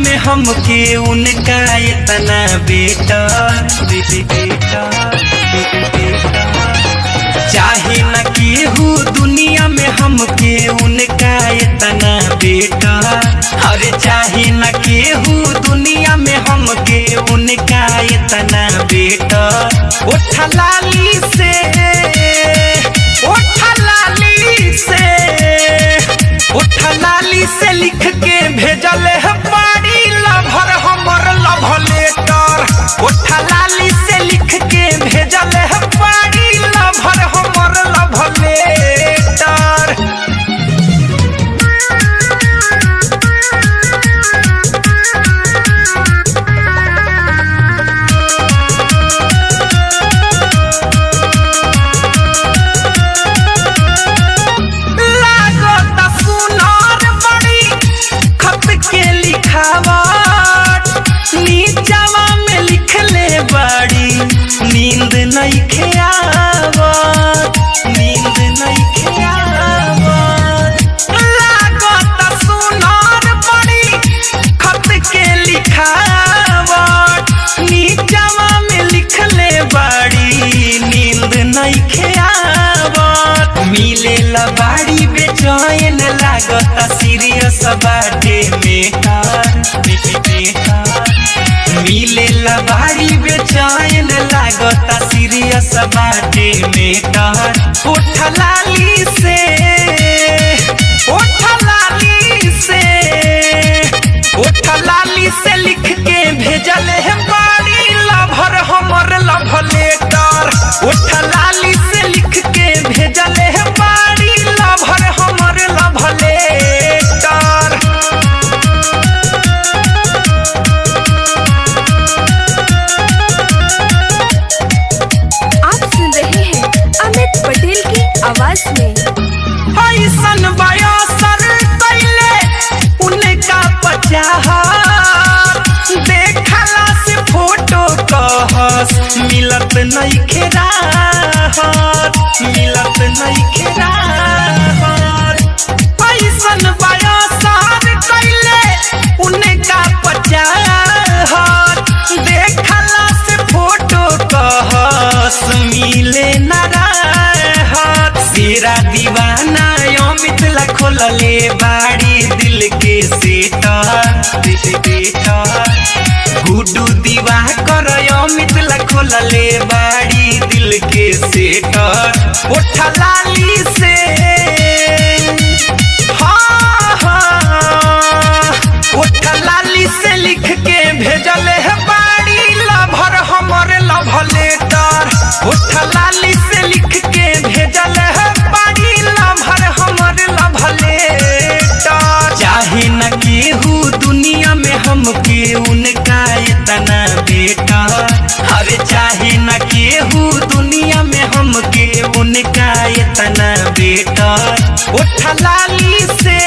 में हमके उनका इतना बेटा चाहे न केहू दुनिया में हमके उनका इतना बेटा। अरे चाहे न केहू दुनिया में हमके उनका इतना बेटा। उठा लाली से लिख के भेजल है बाड़ी लभर हमर लव लेटर। उठा लाली से लिख के भेजल है बाड़ी लभर हमर लव लेटर। नीचवा में लिखले बाड़ी नींद नहीं खेआवत, नींद नहीं खेआवत। लागत सुनार बड़ी खत के लिखावट। नीचवा में लिखले बाड़ी नींद नहीं खेआवत। मिले ला बाड़ी बेचैन लागत सीरियस बाटे मेटर। मिले ला बाड़ी बेचैन लागता सीरियस बाटे मेटर। उठा लाली से लिख के भेजल है बाड़ी लभर हमर लव लेटर। उठा लाली से लिख के भेजल है बाड़ी लभर हमर लव लेटर। पटेल की आवाज में ऐसन बयासर कैले उनका पचाहत। देखला से फोटो कहस मिलत नहीं खेराहत, मिलत नहीं खेराहत। ऐसन बयासर कैले उनका पचाहत। देखला से फोटो कहस मिले नारा तेरा दीवाना अमित ला खोलले बाड़ी दिल के सेटर। गुड्डू दीवा कर अमित ला खोलले बाड़ी दिल के सेटर। उठा लाली से उठा लाली से लिख के भेजल है बाड़ी लभर हमर लव लेटर। उठा लाली से लिख के भेजल है बाड़ी लभर हमर लव लेटर। चाहे न केहू दुनिया में हमके उनका इतना बेटा। अरे चाहे न केहू दुनिया में हमके उनका इतना बेटा। उठा लाली से